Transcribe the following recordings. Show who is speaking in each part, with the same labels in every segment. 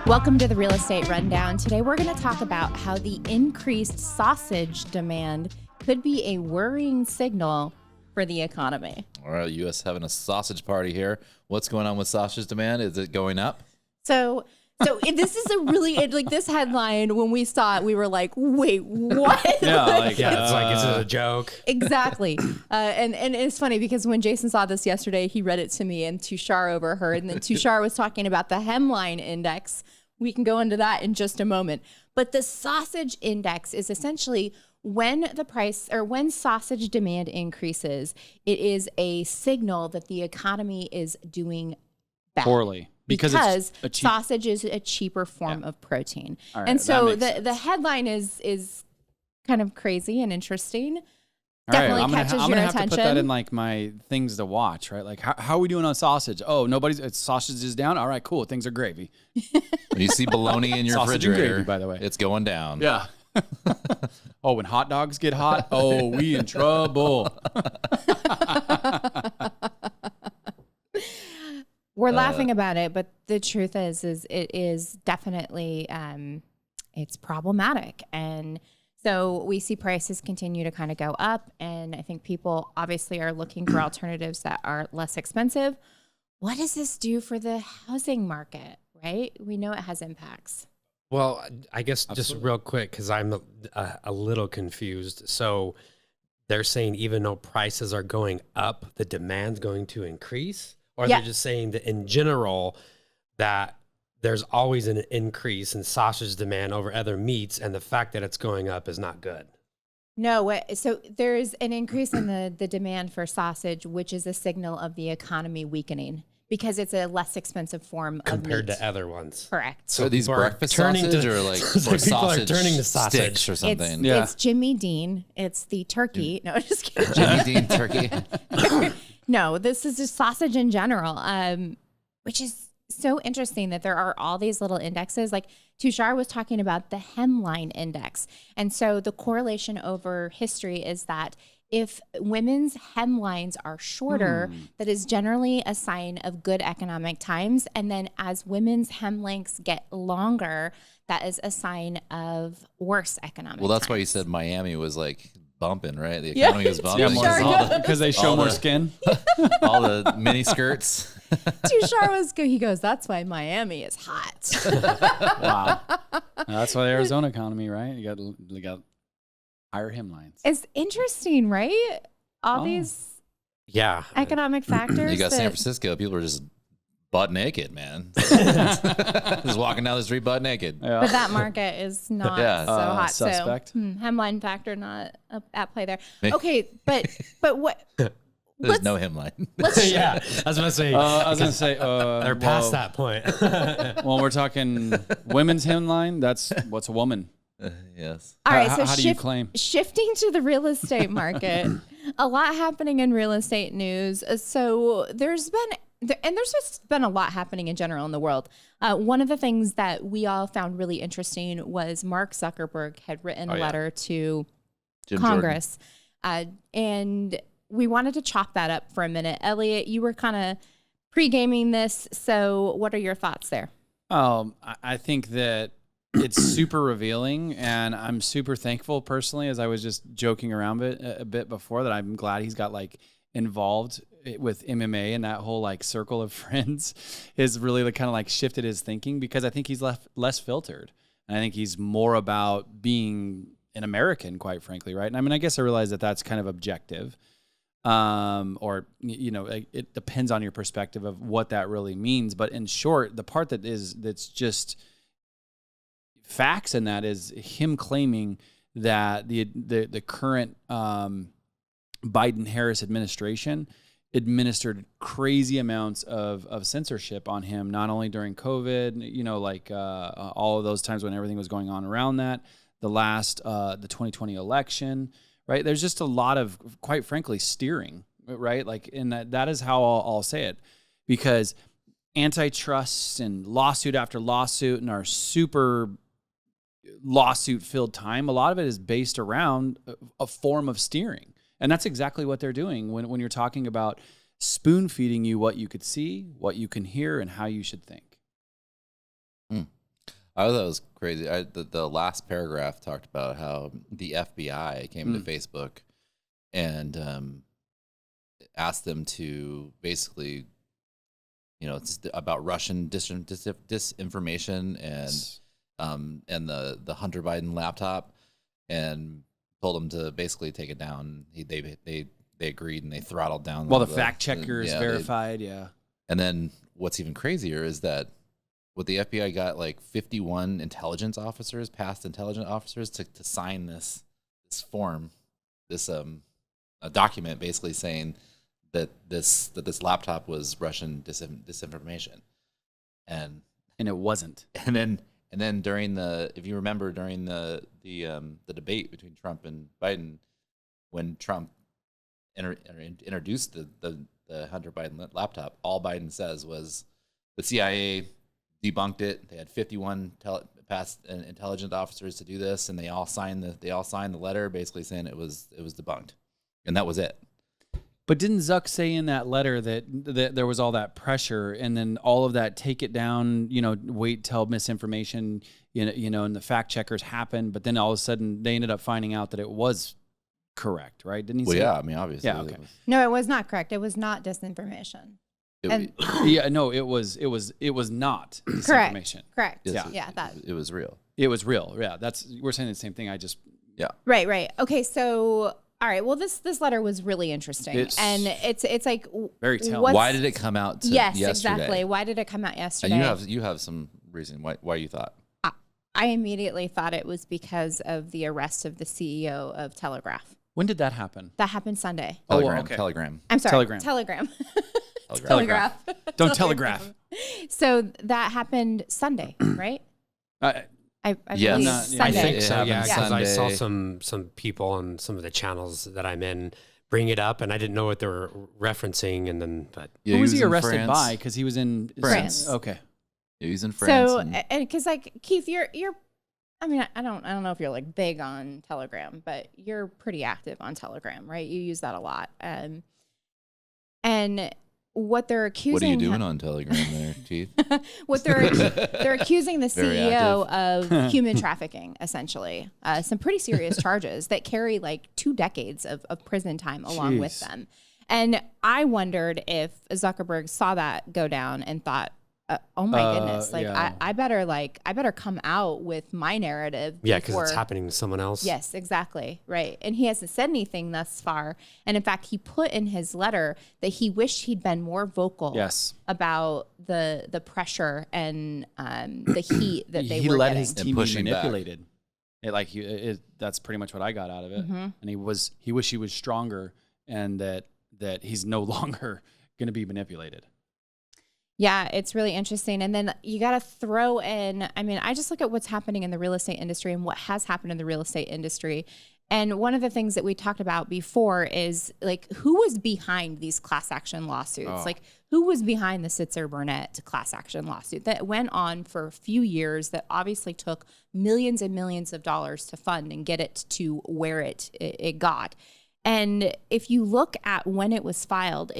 Speaker 1: Welcome to the Real Estate Rundown. Today we're going to talk about how the increased sausage demand could be a worrying signal for the economy.
Speaker 2: All right, U.S. having a sausage party here. What's going on with sausage demand? Is it going up?
Speaker 1: So this is a really, like this headline, when we saw it, we were like, wait, what?
Speaker 3: Is it a joke?
Speaker 1: Exactly. And it's funny because when Jason saw this yesterday, he read it to me and Tushar overheard. And then Tushar was talking about the hemline index. We can go into that in just a moment. But the sausage index is essentially when the price or when sausage demand increases, it is a signal that the economy is doing bad.
Speaker 4: Poorly.
Speaker 1: Because sausage is a cheaper form of protein.
Speaker 4: Right,
Speaker 1: and so the headline is kind of crazy and interesting. Definitely catches your attention.
Speaker 4: I'm going to have to put that in like my things to watch, right? Like how are we doing on sausage? Oh, sausage is down. All right, cool. Things are gravy.
Speaker 2: When you see bologna in your
Speaker 4: Sausage
Speaker 2: refrigerator,
Speaker 4: and gravy, by the way.
Speaker 2: it's going down.
Speaker 4: Yeah. Oh, when hot dogs get hot, oh, we in trouble.
Speaker 1: We're laughing about it, but the truth is it is definitely, it's problematic. And so we see prices continue to kind of go up. And I think people obviously are looking for alternatives that are less expensive. What does this do for the housing market, right? We know it has impacts.
Speaker 3: Well, I guess just real quick, because I'm a little confused. So they're saying even though prices are going up, the demand's going to increase? Or they're just saying that in general, that there's always an increase in sausage demand over other meats, and the fact that it's going up is not good?
Speaker 1: No, so there's an increase in the demand for sausage, which is a signal of the economy weakening because it's a less expensive form
Speaker 3: compared
Speaker 1: of meat.
Speaker 3: to other ones.
Speaker 1: Correct.
Speaker 2: So are these breakfast sausage or like or sausage
Speaker 3: turning to sausage
Speaker 2: sticks or something?
Speaker 1: It's Jimmy Dean. It's the turkey. No, just kidding.
Speaker 2: Jimmy Dean turkey.
Speaker 1: No, this is just sausage in general, which is so interesting that there are all these little indexes. Like Tushar was talking about the hemline index. And so the correlation over history is that if women's hemlines are shorter, that is generally a sign of good economic times. And then as women's hem lengths get longer, that is a sign of worse economic
Speaker 2: Well, that's
Speaker 1: times.
Speaker 2: why you said Miami was like bumping, right? The economy was bumping.
Speaker 4: Because they show more skin.
Speaker 2: All the mini skirts.
Speaker 1: Tushar he goes, that's why Miami is hot.
Speaker 4: Wow. That's why the Arizona economy, right? You got higher hemlines.
Speaker 1: It's interesting, right? All these economic factors.
Speaker 2: You got San Francisco. People are just butt naked, man. Just walking down the street butt naked.
Speaker 4: Yeah.
Speaker 1: But that market is not so hot.
Speaker 4: Suspect.
Speaker 1: So hemline factor not at play there. Okay, but what?
Speaker 2: There's no hemline.
Speaker 3: Yeah, I was going to say. They're past that point.
Speaker 4: Well, we're talking women's hemline. That's what's a woman.
Speaker 2: Yes.
Speaker 1: All right, so
Speaker 4: how do you claim?
Speaker 1: Shifting to the real estate market, a lot happening in real estate news. So there's just been a lot happening in general in the world. One of the things that we all found really interesting was Mark Zuckerberg had written a letter to Congress. And we wanted to chop that up for a minute. Elliot, you were kind of pre-gaming this. So what are your thoughts there?
Speaker 4: I think that it's super revealing, and I'm super thankful personally, as I was just joking around a bit before, that I'm glad he's got like involved with MMA and that whole like circle of friends is really kind of like shifted his thinking, because I think he's less filtered. And I think he's more about being an American, quite frankly, right? And I mean, I guess I realize that that's kind of objective, or it depends on your perspective of what that really means. But in short, the part that's just facts in that is him claiming that the current Biden-Harris administration administered crazy amounts of censorship on him, not only during COVID, all of those times when everything was going on around that, the 2020 election, right? There's just a lot of, quite frankly, steering, right? Like, and that is how I'll say it, because antitrust and lawsuit after lawsuit and our super lawsuit-filled time, a lot of it is based around a form of steering. And that's exactly what they're doing when you're talking about spoon-feeding you what you could see, what you can hear, and how you should think.
Speaker 2: I thought it was crazy. The last paragraph talked about how the FBI came to Facebook and asked them to basically, it's about Russian disinformation and the Hunter Biden laptop, and told them to basically take it down. They agreed and they throttled down.
Speaker 4: Well, the fact checkers verified,
Speaker 2: And then what's even crazier is that what the FBI got like 51 past intelligence officers to sign this form, a document basically saying that this laptop was Russian disinformation, and
Speaker 4: it wasn't.
Speaker 2: And then during if you remember during the debate between Trump and Biden, when Trump introduced the Hunter Biden laptop, all Biden says was the CIA debunked it. They had 51 past intelligence officers to do this, and they all signed the letter basically saying it was debunked, and that was it.
Speaker 4: But didn't Zuck say in that letter that there was all that pressure, and then all of that take it down, wait till misinformation, and the fact checkers happened, but then all of a sudden they ended up finding out that it was correct, right? Didn't he say?
Speaker 2: Yeah, I mean, obviously.
Speaker 4: Yeah, okay.
Speaker 1: No, it was not correct. It was not disinformation.
Speaker 4: No, it was not disinformation.
Speaker 1: Correct.
Speaker 2: Yes,
Speaker 1: Yeah, that.
Speaker 2: It was real.
Speaker 4: It was real. Yeah, we're saying the same thing.
Speaker 1: Right. Okay, so all right. Well, this letter was really interesting, and it's like
Speaker 4: very telling.
Speaker 2: Why did it come out? Yesterday?
Speaker 1: Exactly. Why did it come out yesterday?
Speaker 2: And you have some reason why you thought.
Speaker 1: I immediately thought it was because of the arrest of the CEO of Telegraph.
Speaker 4: When did that happen?
Speaker 1: That happened Sunday.
Speaker 2: Telegram.
Speaker 1: I'm sorry. Telegram. Telegraph.
Speaker 4: Don't telegraph.
Speaker 1: So that happened Sunday, right?
Speaker 2: Yes.
Speaker 1: Believe
Speaker 3: I
Speaker 1: Sunday.
Speaker 3: think so,
Speaker 2: Yeah.
Speaker 3: because I saw
Speaker 2: Sunday.
Speaker 3: some people on some of the channels that I'm in bring it up, and I didn't know what they were referencing, and then but
Speaker 2: Yeah,
Speaker 4: who was he
Speaker 2: in
Speaker 4: arrested
Speaker 2: France.
Speaker 4: by? Because he was in
Speaker 1: France.
Speaker 4: Okay.
Speaker 2: Yeah, he's in France.
Speaker 1: So, and because like Keith, you're, I mean, I don't know if you're like big on Telegram, but you're pretty active on Telegram, right? You use that a lot. And what they're accusing.
Speaker 2: What are you doing on Telegram there, Keith?
Speaker 1: What they're accusing the
Speaker 2: Very
Speaker 1: CEO of human trafficking, essentially. Some pretty serious charges that carry like 2 decades of prison time along with them. And I wondered if Zuckerberg saw that go down and thought, oh my goodness, like
Speaker 4: yeah.
Speaker 1: I better come out with my narrative.
Speaker 3: yeah, because
Speaker 1: before-
Speaker 3: it's happening to someone else.
Speaker 1: Yes, exactly. Right. And he hasn't said anything thus far. And in fact, he put in his letter that he wished he'd been more vocal about the pressure and the heat that they were
Speaker 4: let
Speaker 1: getting.
Speaker 4: his team be manipulated. That's pretty much what I got out of it.
Speaker 1: Mm-hmm.
Speaker 4: And he wished he was stronger, and that he's no longer going to be manipulated.
Speaker 1: Yeah, it's really interesting. And then you got to throw in, I mean, I just look at what's happening in the real estate industry and what has happened in the real estate industry. And one of the things that we talked about before is like, who was behind these class action lawsuits? Like, who was behind the Sitzer Burnett class action lawsuit that went on for a few years, that obviously took millions and millions of dollars to fund and get it to where it got. And if you look at when it was filed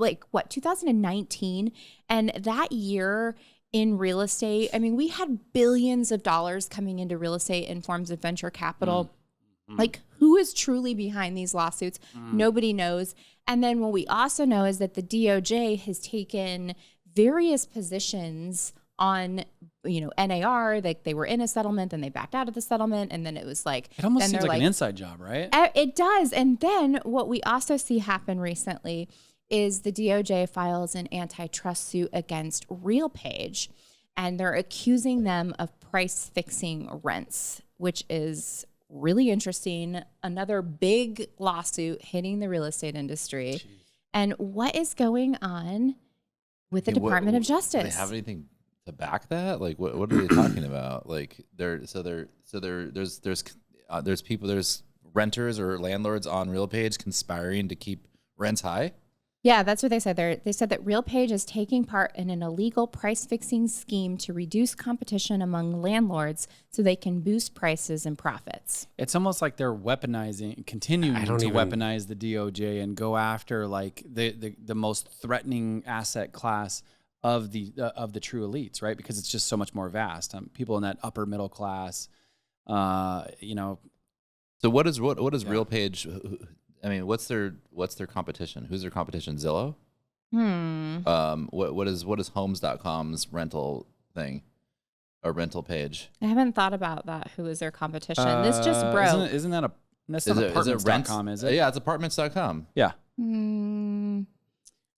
Speaker 1: like 2019, and that year in real estate, I mean, we had billions of dollars coming into real estate in forms of venture capital. Like, who is truly behind these lawsuits? Nobody knows. And then what we also know is that the DOJ has taken various positions on, NAR, like they were in a settlement, then they backed out of the settlement, and then it was like,
Speaker 4: it almost seems like an inside job, right?
Speaker 1: It does. And then what we also see happen recently is the DOJ files an antitrust suit against RealPage, and they're accusing them of price fixing rents, which is really interesting. Another big lawsuit hitting the real estate industry. Jeez. And what is going on with the Department of Justice?
Speaker 2: Do they have anything to back that? Like, what are they talking about? Like, there's renters or landlords on RealPage conspiring to keep rents high.
Speaker 1: Yeah, that's what they said. They said that RealPage is taking part in an illegal price-fixing scheme to reduce competition among landlords so they can boost prices and profits.
Speaker 4: It's almost like they're continuing to weaponize the DOJ and go after like the most threatening asset class the true elites, right? Because it's just so much more vast. People in that upper middle class, you know.
Speaker 2: So what is RealPage? I mean, what's their competition? Who's their competition? Zillow. What is Homes.com's rental thing? A rental page.
Speaker 1: I haven't thought about that. Who is their competition? This just broke.
Speaker 4: Isn't that that's not apartments.com, is it?
Speaker 2: Yeah, it's apartments.com.
Speaker 4: Yeah.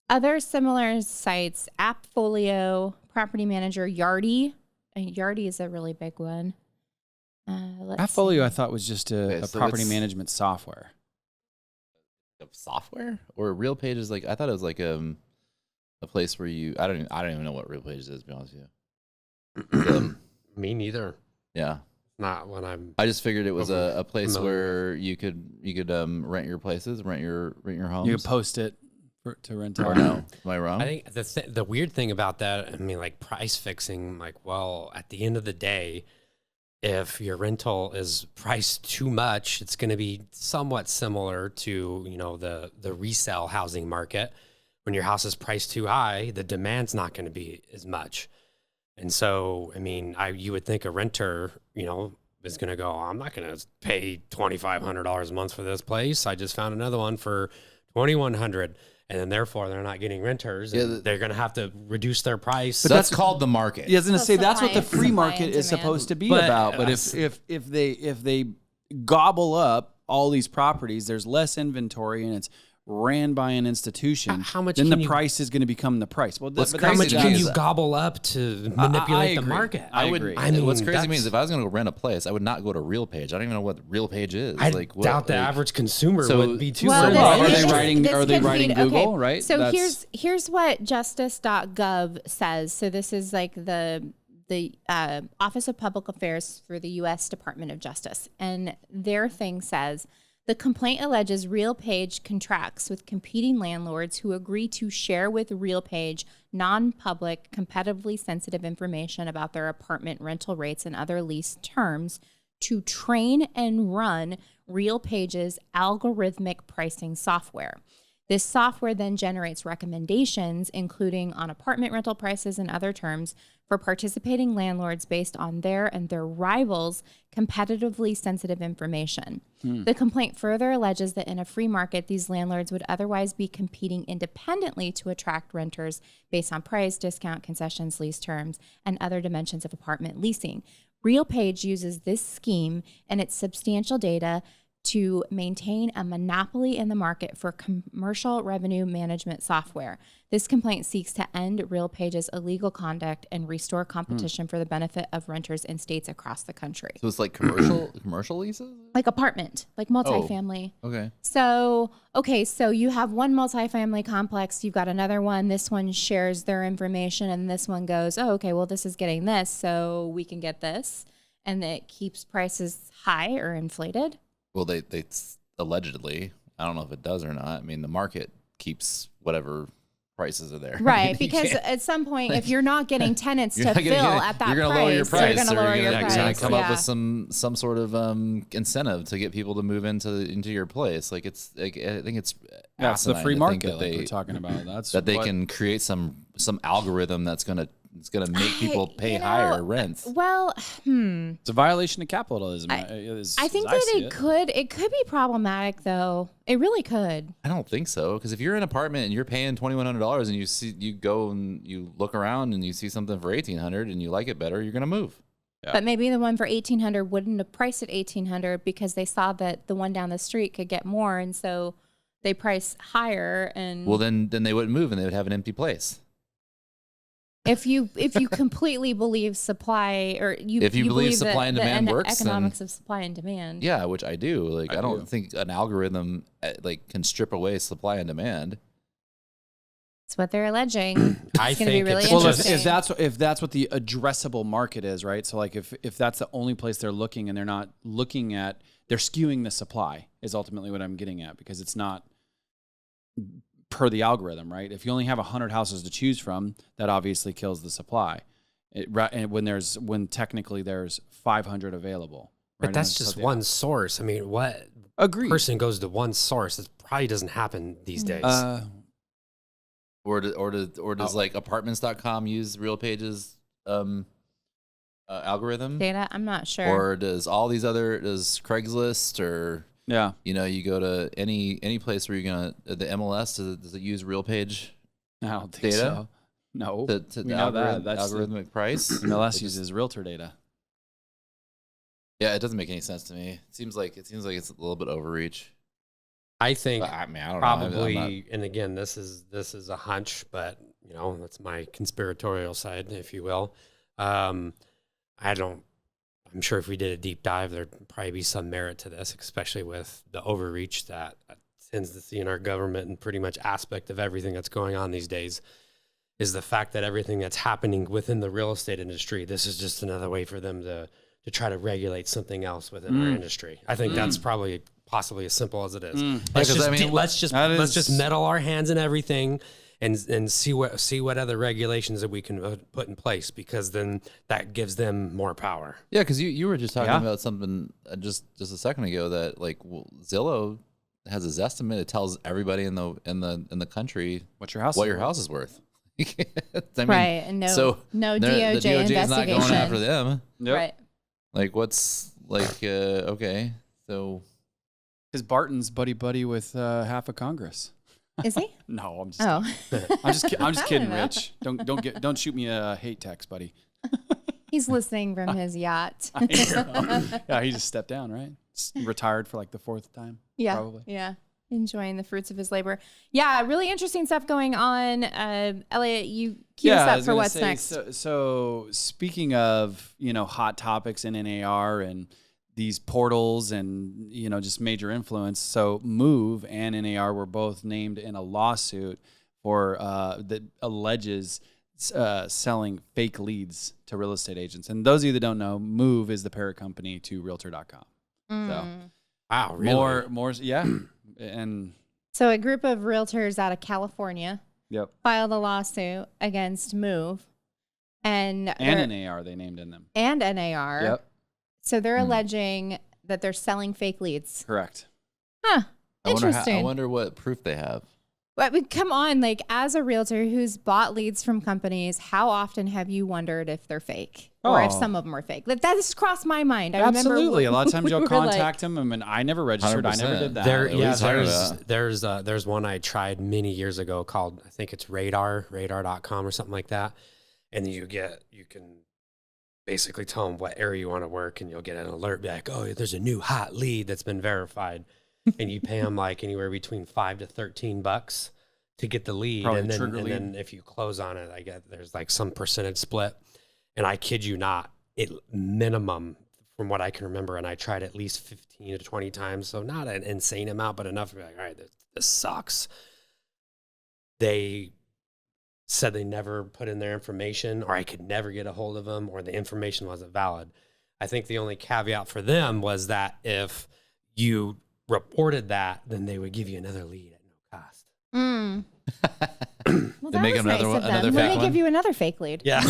Speaker 1: Other similar sites, Appfolio, Property Manager, Yardi. Yardi is a really big one.
Speaker 4: Appfolio, I thought, was just a property management software.
Speaker 2: Software or RealPage is like, I thought it was like a place where you I don't even know what RealPage is, to be honest with you.
Speaker 3: Me neither.
Speaker 2: Yeah.
Speaker 3: Not when
Speaker 2: I just figured it was a place
Speaker 3: familiar.
Speaker 2: where you could rent your places, rent your homes.
Speaker 4: You could post it to rent
Speaker 2: or
Speaker 4: out.
Speaker 2: no? Am I wrong?
Speaker 3: I think the weird thing about that, I mean, like price fixing, like, well, at the end of the day, if your rental is priced too much, it's going to be somewhat similar to, you know, the resale housing market. When your house is priced too high, the demand's not going to be as much. And so, I mean, you would think a renter, you know, is going to go, I'm not going to pay $2,500 a month for this place. I just found another one for $2,100. And then therefore they're not getting renters. And they're going to have to reduce their price.
Speaker 2: But that's called the market.
Speaker 4: Yeah, I was going to say that's what the
Speaker 1: Supply
Speaker 4: free
Speaker 1: and
Speaker 4: market is
Speaker 1: demand.
Speaker 4: supposed to be
Speaker 3: But,
Speaker 4: about. But if they gobble up all these properties, there's less inventory and it's ran by an institution.
Speaker 3: How much
Speaker 4: then
Speaker 3: can
Speaker 4: the
Speaker 3: you-
Speaker 4: price is going to become the price. Well,
Speaker 2: What's
Speaker 4: but
Speaker 3: How
Speaker 2: crazy
Speaker 3: much
Speaker 2: to me
Speaker 3: can
Speaker 2: is
Speaker 3: you
Speaker 2: that-
Speaker 3: gobble up to manipulate the
Speaker 4: agree.
Speaker 3: market?
Speaker 4: I
Speaker 2: would.
Speaker 4: agree.
Speaker 3: I mean,
Speaker 2: what's crazy to me
Speaker 3: that's-
Speaker 2: is if I was going to go rent a place, I would not go to RealPage. I don't even know what RealPage is.
Speaker 3: I
Speaker 2: like,
Speaker 3: doubt the average consumer
Speaker 2: so-
Speaker 3: would be too.
Speaker 1: Well,
Speaker 4: Well,
Speaker 1: this-
Speaker 4: are they writing-
Speaker 1: this
Speaker 4: are they
Speaker 1: could
Speaker 4: writing
Speaker 1: feed-
Speaker 4: Google, right?
Speaker 1: So
Speaker 4: That's-
Speaker 1: here's what justice.gov says. So this is like the Office of Public Affairs for the U.S. Department of Justice, and their thing says the complaint alleges RealPage contracts with competing landlords who agree to share with RealPage non-public, competitively sensitive information about their apartment rental rates and other lease terms to train and run RealPage's algorithmic pricing software. This software then generates recommendations, including on apartment rental prices and other terms, for participating landlords based on their and their rivals' competitively sensitive information. The complaint further alleges that in a free market, these landlords would otherwise be competing independently to attract renters based on price, discount, concessions, lease terms, and other dimensions of apartment leasing. RealPage uses this scheme and its substantial data to maintain a monopoly in the market for commercial revenue management software. This complaint seeks to end RealPage's illegal conduct and restore competition for the benefit of renters in states across the country.
Speaker 2: So it's like commercial leases.
Speaker 1: Like apartment, like multifamily.
Speaker 2: Okay.
Speaker 1: So you have one multifamily complex, you've got another one, this one shares their information, and this one goes, oh, okay, well, this is getting this, so we can get this. And it keeps prices high or inflated.
Speaker 2: Well, they allegedly. I don't know if it does or not. I mean, the market keeps whatever prices are there.
Speaker 1: Right, because at some point, if you're not getting tenants to fill at that
Speaker 2: you're gonna
Speaker 1: price,
Speaker 2: lower your price,
Speaker 1: you're going to
Speaker 2: or
Speaker 1: lower
Speaker 2: you're
Speaker 1: your
Speaker 2: gonna
Speaker 1: price.
Speaker 2: come up with some sort of incentive to get people to move into your place. Like it's like I think it's
Speaker 4: That's the
Speaker 2: asinine
Speaker 4: free
Speaker 2: to think
Speaker 4: market
Speaker 2: that
Speaker 4: like we're talking about. That's
Speaker 2: that they
Speaker 4: what-
Speaker 2: can create some algorithm that's gonna make people pay higher rents.
Speaker 1: Well,
Speaker 4: It's a violation of capitalism.
Speaker 1: I think that it could be problematic, though. It really could.
Speaker 2: I don't think so, because if you're in an apartment and you're paying $2,100 and you go and you look around and you see something for $1,800 and you like it better, you're gonna move.
Speaker 4: Yeah.
Speaker 1: But maybe the one for $1,800 wouldn't have priced at $1,800 because they saw that the one down the street could get more, and so they price higher. And
Speaker 2: Well, then they wouldn't move and they would have an empty place.
Speaker 1: if you completely believe supply, or you
Speaker 2: believe supply and demand works, then-
Speaker 1: economics of supply and demand.
Speaker 2: Yeah, which I do. Like, I don't
Speaker 4: do.
Speaker 2: think an algorithm can strip away supply and demand.
Speaker 1: That's what they're alleging.
Speaker 3: I
Speaker 1: It's going to be
Speaker 3: think
Speaker 1: really
Speaker 3: it's
Speaker 4: Well,
Speaker 1: interesting.
Speaker 4: if that's what the addressable market is, right? So like if that's the only place they're looking and they're not looking at, they're skewing the supply is ultimately what I'm getting at, because it's not per the algorithm, right? If you only have 100 houses to choose from, that obviously kills the supply. And when technically there's 500 available.
Speaker 3: But
Speaker 4: right?
Speaker 3: that's
Speaker 4: And
Speaker 3: just
Speaker 4: so-
Speaker 3: one source. I mean, what
Speaker 4: Agreed.
Speaker 3: person goes to one source? It probably doesn't happen these days.
Speaker 2: Or does like apartments.com use RealPage's algorithm?
Speaker 1: Data? I'm not sure.
Speaker 2: Or does does Craigslist or you go to any place where you're gonna the MLS does it use RealPage
Speaker 4: I don't think
Speaker 2: data?
Speaker 4: so. No,
Speaker 2: To
Speaker 4: we
Speaker 2: the
Speaker 4: know that. That's
Speaker 2: algorithmic price.
Speaker 4: MLS uses realtor data.
Speaker 2: Yeah, it doesn't make any sense to me. It seems like it's a little bit overreach.
Speaker 3: I think
Speaker 2: I mean, I don't
Speaker 3: probably,
Speaker 2: know. I'm not,
Speaker 3: and again, this is a hunch, but that's my conspiratorial side, if you will. I'm sure if we did a deep dive, there'd probably be some merit to this, especially with the overreach that tends to see in our government and pretty much aspect of everything that's going on these days. Is the fact that everything that's happening within the real estate industry, this is just another way for them to try to regulate something else within our industry. I think that's probably possibly as simple as it is. Let's just meddle our hands in everything and see what other regulations that we can put in place, because then that gives them more power.
Speaker 2: yeah, because you were just talking about something just a second ago that Zillow has a Zestimate. It tells everybody in the country
Speaker 4: what your house
Speaker 2: is worth. I mean,
Speaker 1: right, and no DOJ
Speaker 2: the DOJ is not
Speaker 1: investigation.
Speaker 2: going after them.
Speaker 4: Yep.
Speaker 1: Right.
Speaker 2: Like what's okay, so
Speaker 4: Because Barton's buddy with half of Congress.
Speaker 1: Is he?
Speaker 4: No, I'm just.
Speaker 1: Oh.
Speaker 4: I'm just kidding,
Speaker 1: know.
Speaker 4: Rich. Don't shoot me a hate text, buddy.
Speaker 1: He's listening from his yacht.
Speaker 4: Yeah, he just stepped down, right? Retired for like the 4th time.
Speaker 1: Yeah.
Speaker 4: Probably.
Speaker 1: Yeah. Enjoying the fruits of his labor. Yeah, really interesting stuff going on. Elliot, you cue us up for what's next.
Speaker 4: So speaking of, hot topics in NAR and these portals and, just major influence. So Move and NAR were both named in a lawsuit for that alleges selling fake leads to real estate agents. And those of you that don't know, Move is the parent company to Realtor.com. So
Speaker 3: wow, really?
Speaker 4: More, yeah. And
Speaker 1: so a group of realtors out of California filed a lawsuit against Move and
Speaker 4: NAR they named in them.
Speaker 1: And NAR.
Speaker 4: Yep.
Speaker 1: So they're alleging that they're selling fake leads.
Speaker 4: Correct.
Speaker 1: Huh. Interesting.
Speaker 2: I wonder what proof they have.
Speaker 1: But come on, as a realtor who's bought leads from companies, how often have you wondered if they're fake or if some of them are fake? That just crossed my mind. I
Speaker 4: Absolutely.
Speaker 1: remember
Speaker 4: a lot of times you'll contact them. I mean, I never registered. 100%. I never did that.
Speaker 3: There's one I tried many years ago called, I think it's radar.com or something like that. And you can basically tell them what area you want to work, and you'll get an alert back. Oh, there's a new hot lead that's been verified. And you pay them like anywhere between $5 to $13 to get the lead.
Speaker 4: Probably
Speaker 3: then if you close on it, I get there's like some percentage split. And I kid you not, it minimum from what I can remember, and I tried at least 15 to 20 times. So not an insane amount, but enough to be like, all right, this sucks. They said they never put in their information, or I could never get a hold of them, or the information wasn't valid. I think the only caveat for them was that if you reported that, then they would give you another lead at no cost.
Speaker 1: Well,
Speaker 2: They
Speaker 1: that
Speaker 2: make
Speaker 1: was nice
Speaker 2: another
Speaker 1: of them.
Speaker 2: fake
Speaker 1: Let me
Speaker 2: one?
Speaker 1: give you another fake lead.
Speaker 3: Yeah.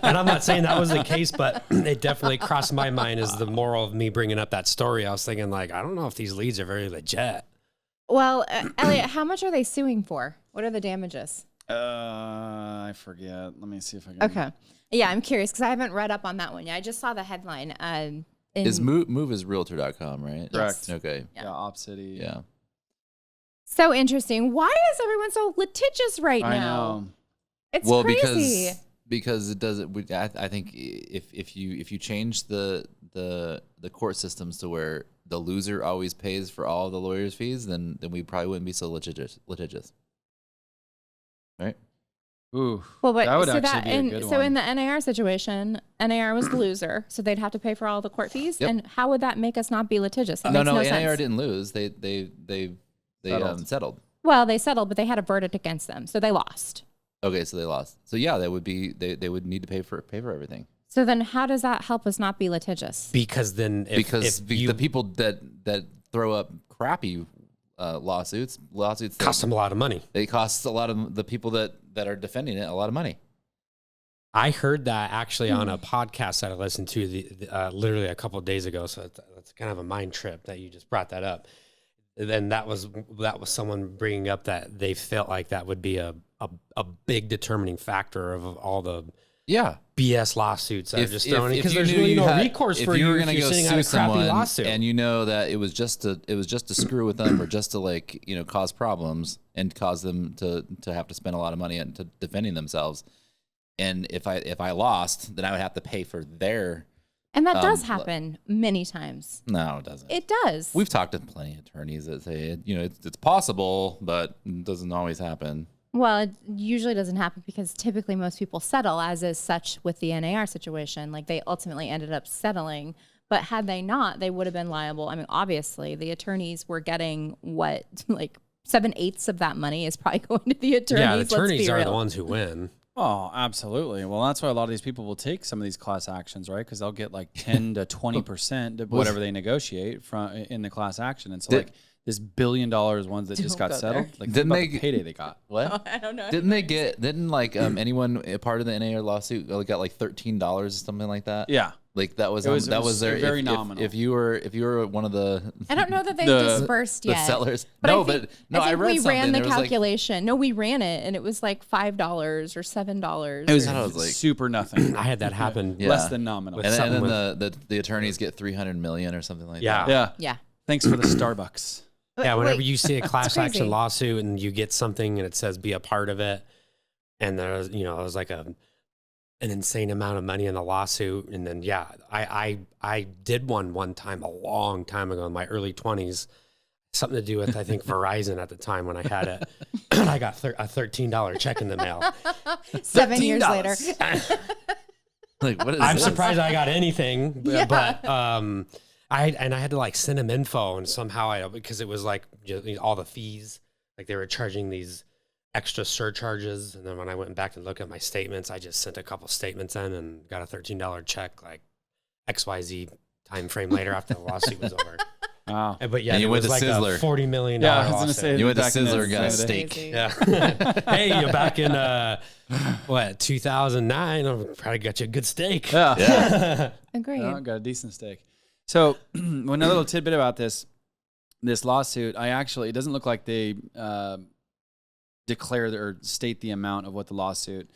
Speaker 3: And I'm not saying that was the case, but it definitely crossed my mind as the moral of me bringing up that story. I was thinking, I don't know if these leads are very legit.
Speaker 1: Well, Elliot, how much are they suing for? What are the damages?
Speaker 4: I forget. Let me see if I can.
Speaker 1: Okay. Yeah, I'm curious because I haven't read up on that one yet. I just saw the headline.
Speaker 2: Is Move is Realtor.com, right?
Speaker 4: Correct.
Speaker 2: Okay.
Speaker 4: Yeah, OpCity.
Speaker 2: Yeah.
Speaker 1: So interesting. Why is everyone so litigious right now?
Speaker 4: I know.
Speaker 1: It's crazy.
Speaker 2: Because it doesn't. I think if you change the court systems to where the loser always pays for all the lawyers' fees, then we probably wouldn't be so litigious. Right?
Speaker 4: Ooh.
Speaker 1: Well, but
Speaker 4: that would actually be a good
Speaker 1: so
Speaker 4: one.
Speaker 1: in the NAR situation, NAR was the loser, so they'd have to pay for all the court fees.
Speaker 2: Yep.
Speaker 1: And how would that make us not be litigious? That
Speaker 2: No,
Speaker 1: makes no
Speaker 2: NAR
Speaker 1: sense.
Speaker 2: didn't lose. They settled.
Speaker 1: Well, they settled, but they had a verdict against them, so they lost.
Speaker 2: Okay, so they lost. So yeah, they would need to pay for everything.
Speaker 1: So then, how does that help us not be litigious?
Speaker 3: Because then
Speaker 2: the people that throw up crappy lawsuits
Speaker 3: cost them a lot of money.
Speaker 2: They cost a lot of the people that are defending it a lot of money.
Speaker 3: I heard that actually on a podcast that I listened to literally a couple of days ago. So that's kind of a mind trip that you just brought that up. And then that was someone bringing up that they felt like that would be a a big determining factor of all the
Speaker 2: Yeah.
Speaker 3: BS lawsuits that are just thrown in,
Speaker 2: if
Speaker 3: because
Speaker 2: you
Speaker 3: there's
Speaker 2: knew
Speaker 3: really
Speaker 2: you
Speaker 3: no
Speaker 2: had-
Speaker 3: recourse
Speaker 2: if
Speaker 3: for
Speaker 2: you
Speaker 3: you
Speaker 2: were
Speaker 3: if
Speaker 2: gonna
Speaker 3: you're
Speaker 2: go
Speaker 3: sitting
Speaker 2: sue
Speaker 3: on a crappy
Speaker 2: someone
Speaker 3: lawsuit.
Speaker 2: and you know that it was just to screw with them or just to like, cause problems and cause them to have to spend a lot of money into defending themselves. And if I lost, then I would have to pay for their.
Speaker 1: And that does happen many times.
Speaker 2: No, it doesn't.
Speaker 1: It does.
Speaker 2: We've talked to plenty of attorneys that say, it's possible, but it doesn't always happen.
Speaker 1: Well, it usually doesn't happen because typically most people settle, as is such with the NAR situation. Like they ultimately ended up settling, but had they not, they would have been liable. I mean, obviously, the attorneys were getting what, like 7/8 of that money is probably going to the attorneys.
Speaker 3: Yeah, the
Speaker 1: let's
Speaker 3: attorneys
Speaker 1: be
Speaker 3: are
Speaker 1: real.
Speaker 3: the ones who win.
Speaker 4: Oh, absolutely. Well, that's why a lot of these people will take some of these class actions, right? Because they'll get like 10 to 20% of whatever they negotiate in the class action. And so, like this $1 billion ones that just
Speaker 1: Don't
Speaker 4: got
Speaker 1: go
Speaker 4: settled,
Speaker 1: there.
Speaker 4: like
Speaker 2: Didn't
Speaker 4: think about
Speaker 2: they-
Speaker 4: the payday they got.
Speaker 2: What?
Speaker 1: I don't know.
Speaker 2: Didn't like anyone a part of the NAR lawsuit got like $13 or something like that?
Speaker 4: Yeah.
Speaker 2: Like that was
Speaker 4: It was-
Speaker 2: that
Speaker 4: it
Speaker 2: was
Speaker 4: was
Speaker 2: their
Speaker 4: very
Speaker 2: if,
Speaker 4: nominal.
Speaker 2: If you were one of the
Speaker 1: I don't know that they
Speaker 4: The-
Speaker 1: dispersed
Speaker 2: the
Speaker 1: yet.
Speaker 2: sellers.
Speaker 1: But
Speaker 2: No,
Speaker 1: I think,
Speaker 2: but
Speaker 1: I think
Speaker 2: I read
Speaker 1: we
Speaker 2: something.
Speaker 1: ran the
Speaker 2: There was, like-
Speaker 1: calculation. No, we ran it, and it was like $5 or $7.
Speaker 4: It was,
Speaker 2: I was like-
Speaker 4: super nothing.
Speaker 3: I had that happen.
Speaker 2: Yeah.
Speaker 4: Less than nominal.
Speaker 3: With
Speaker 2: and
Speaker 3: something
Speaker 2: then the attorneys get 300 million or something like
Speaker 3: Yeah.
Speaker 2: that.
Speaker 4: Yeah.
Speaker 1: Yeah.
Speaker 4: Thanks for the Starbucks.
Speaker 3: Yeah, whenever
Speaker 1: Wait,
Speaker 3: you see a class
Speaker 1: crazy.
Speaker 3: action lawsuit and you get something and it says be a part of it, and there's it was like an insane amount of money in the lawsuit, and then I did one time a long time ago in my early 20s, something to do with I think Verizon at the time when I had it. I got a $13 check in the mail.
Speaker 1: 7 years later.
Speaker 2: Like what is
Speaker 3: I'm
Speaker 2: this?
Speaker 3: surprised I got anything,
Speaker 1: Yeah.
Speaker 3: but I had to like send them info, and somehow because it was like all the fees, like they were charging these extra surcharges, and then when I went back and looked at my statements, I just sent a couple statements in and got a $13 check like XYZ time frame later after the lawsuit was over.
Speaker 4: Wow.
Speaker 3: But yeah,
Speaker 2: And you
Speaker 3: it
Speaker 2: went
Speaker 3: was
Speaker 2: to
Speaker 3: like
Speaker 2: Sizzler.
Speaker 3: a $40 million
Speaker 4: Yeah, I was
Speaker 3: lawsuit.
Speaker 4: gonna say
Speaker 2: You went to
Speaker 4: back in the
Speaker 2: Sizzler, got a
Speaker 4: day.
Speaker 2: steak.
Speaker 1: Crazy.
Speaker 3: Yeah. Hey, you're back in 2009. I've probably got you a good steak.
Speaker 4: Yeah.
Speaker 2: Yeah.
Speaker 1: Agreed.
Speaker 4: Yeah, got a decent steak. So, another little tidbit about this lawsuit, it doesn't look like they declare or state the amount of what the lawsuit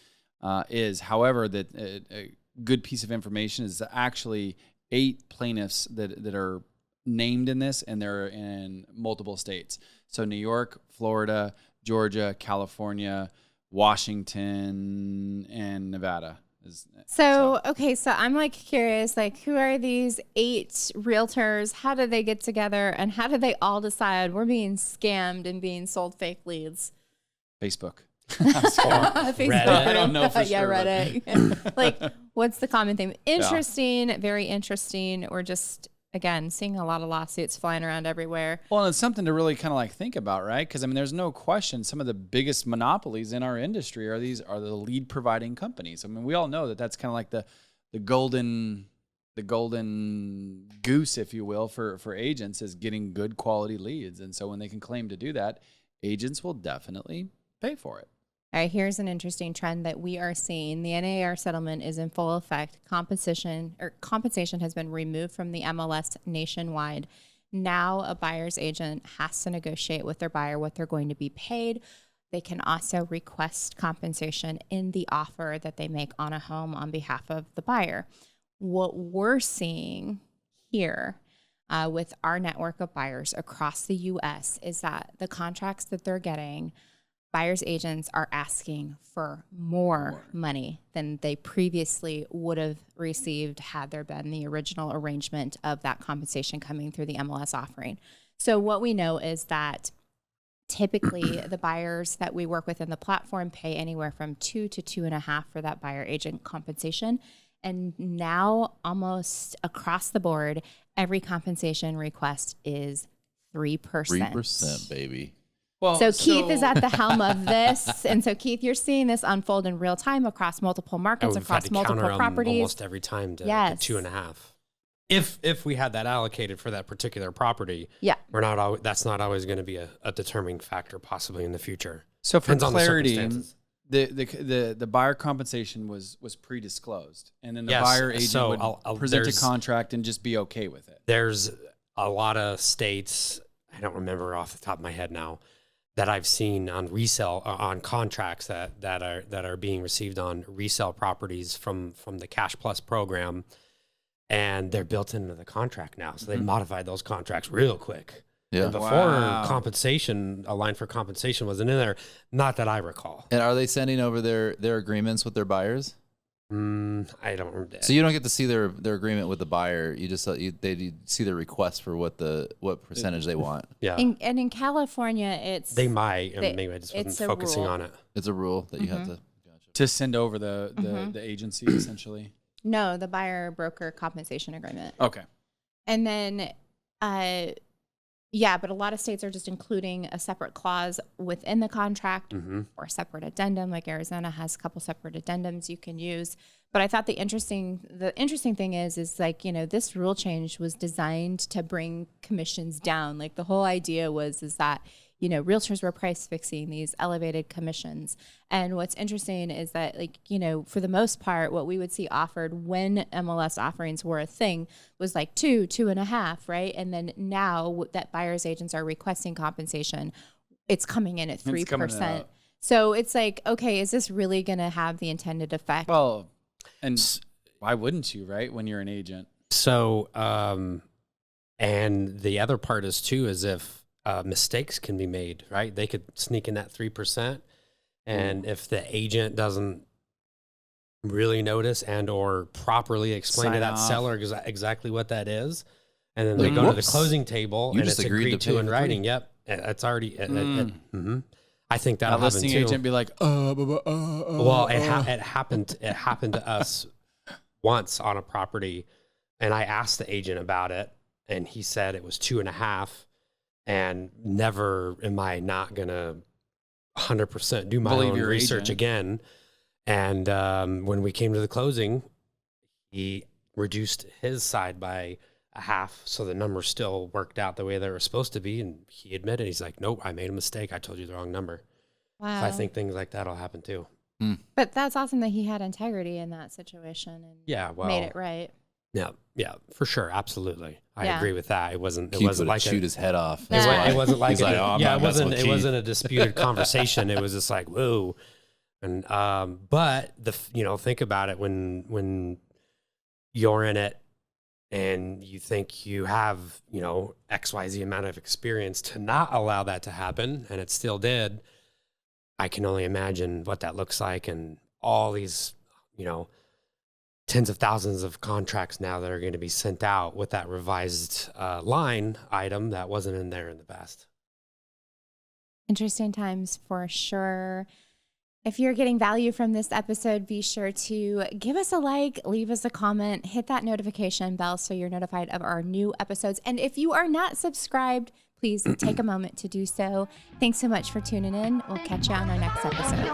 Speaker 4: is. However, that a good piece of information is actually 8 plaintiffs that are named in this, and they're in multiple states. So New York, Florida, Georgia, California, Washington, and Nevada.
Speaker 1: So I'm like curious, like who are these 8 realtors? How did they get together, and how did they all decide we're being scammed and being sold fake leads?
Speaker 4: Facebook.
Speaker 1: Facebook
Speaker 3: Reddit.
Speaker 4: I don't know
Speaker 1: group.
Speaker 4: for
Speaker 1: Yeah,
Speaker 4: sure, but-
Speaker 1: Reddit. Like, what's the common theme? Interesting, very interesting. We're just again seeing a lot of lawsuits flying around everywhere.
Speaker 4: Well, and it's something to really kind of like think about, right? Because I mean, there's no question some of the biggest monopolies in our industry are the lead providing companies. I mean, we all know that that's kind of like the golden goose, if you will, for agents is getting good quality leads. And so when they can claim to do that, agents will definitely pay for it.
Speaker 1: All right, here's an interesting trend that we are seeing. The NAR settlement is in full effect. Compensation has been removed from the MLS nationwide. Now a buyer's agent has to negotiate with their buyer what they're going to be paid. They can also request compensation in the offer that they make on a home on behalf of the buyer. What we're seeing here with our network of buyers across the U.S. is that the contracts that they're getting, buyer's agents are asking for more money than they previously would have received had there been the original arrangement of that compensation coming through the MLS offering. So what we know is that typically the buyers that we work with in the platform pay anywhere from 2 to 2.5 for that buyer agent compensation. And now almost across the board, every compensation request is 3%.
Speaker 2: 3%, baby.
Speaker 4: Well,
Speaker 1: So Keith is at the helm of this. And so Keith, you're seeing this unfold in real time across multiple markets,
Speaker 3: We've had
Speaker 1: across
Speaker 3: to
Speaker 1: multiple
Speaker 3: counter 'em
Speaker 1: properties.
Speaker 3: almost every time to
Speaker 1: Yes.
Speaker 3: 2.5. If we had that allocated for that particular property,
Speaker 1: Yeah.
Speaker 3: that's not always going to be a determining factor possibly in the future.
Speaker 4: So for
Speaker 3: Depends on the
Speaker 4: clarity,
Speaker 3: circumstances.
Speaker 4: the buyer compensation was pre-disclosed, and then the
Speaker 3: Yes,
Speaker 4: buyer agent
Speaker 3: so
Speaker 4: would
Speaker 3: I'll-
Speaker 4: present a
Speaker 3: there's-
Speaker 4: contract and just be okay with it.
Speaker 3: There's a lot of states, I don't remember off the top of my head now, that I've seen on resale on contracts that are being received on resale properties from the Cash Plus program, and they're built into the contract now. So they modified those contracts real quick.
Speaker 2: Yeah.
Speaker 3: And before compensation, a line for compensation wasn't in there, not that I recall.
Speaker 2: And are they sending over their agreements with their buyers?
Speaker 3: I don't remember.
Speaker 2: So you don't get to see their agreement with the buyer. You just they see their request for what percentage they want.
Speaker 3: Yeah.
Speaker 1: And in California, it's
Speaker 3: They might, and maybe I just
Speaker 1: it's
Speaker 3: wasn't
Speaker 1: a
Speaker 3: focusing
Speaker 1: rule.
Speaker 3: on it.
Speaker 2: It's a rule that you have to. Gotcha.
Speaker 4: To send over the agency, essentially.
Speaker 1: no, the buyer broker compensation agreement.
Speaker 4: Okay.
Speaker 1: And then, yeah, but a lot of states are just including a separate clause within the contract or a separate addendum. Like Arizona has a couple separate addendums you can use. But I thought the interesting thing is like, you know, this rule change was designed to bring commissions down. Like the whole idea is that, you know, realtors were price fixing these elevated commissions. And what's interesting is that, like, you know, for the most part, what we would see offered when MLS offerings were a thing was like 2.5, right? And then now that buyer's agents are requesting compensation, it's coming in at 3%. So it's like, okay, is this really going to have the intended effect?
Speaker 4: Well, and why wouldn't you, right? When you're an agent.
Speaker 3: So, and the other part is too, is if mistakes can be made, right? They could sneak in that 3%. And if the agent doesn't really notice and or properly explain to that seller exactly what that is, and then they go to the closing table and it's agreed to in writing. Yep. It's already, I think that'll happen
Speaker 4: listing
Speaker 3: too.
Speaker 4: agent be like,
Speaker 3: well, it happened to us once on a property, and I asked the agent about it, and he said it was 2.5. And never am I not gonna 100% do my own research again. And when we came to the closing, he reduced his side by 1/2, so the numbers still worked out the way they were supposed to be. And he admitted, he's like, "Nope, I made a mistake. I told you the wrong number."
Speaker 1: Wow.
Speaker 3: So I think things like that'll happen too.
Speaker 1: But that's awesome that he had integrity in that situation and made it right.
Speaker 3: Yeah, for sure, absolutely. I agree with that. It wasn't like
Speaker 2: shoot his head off.
Speaker 3: It wasn't like
Speaker 2: it
Speaker 3: wasn't a disputed conversation. It was just like, whoa. And but think about it when you're in it and you think you have, XYZ amount of experience to not allow that to happen, and it still did. I can only imagine what that looks like, and all these, tens of thousands of contracts now that are going to be sent out with that revised line item that wasn't in there in the past.
Speaker 1: Interesting times for sure. If you're getting value from this episode, be sure to give us a like, leave us a comment, hit that notification bell so you're notified of our new episodes. And if you are not subscribed, please take a moment to do so. Thanks so much for tuning in. We'll catch you on our next episode.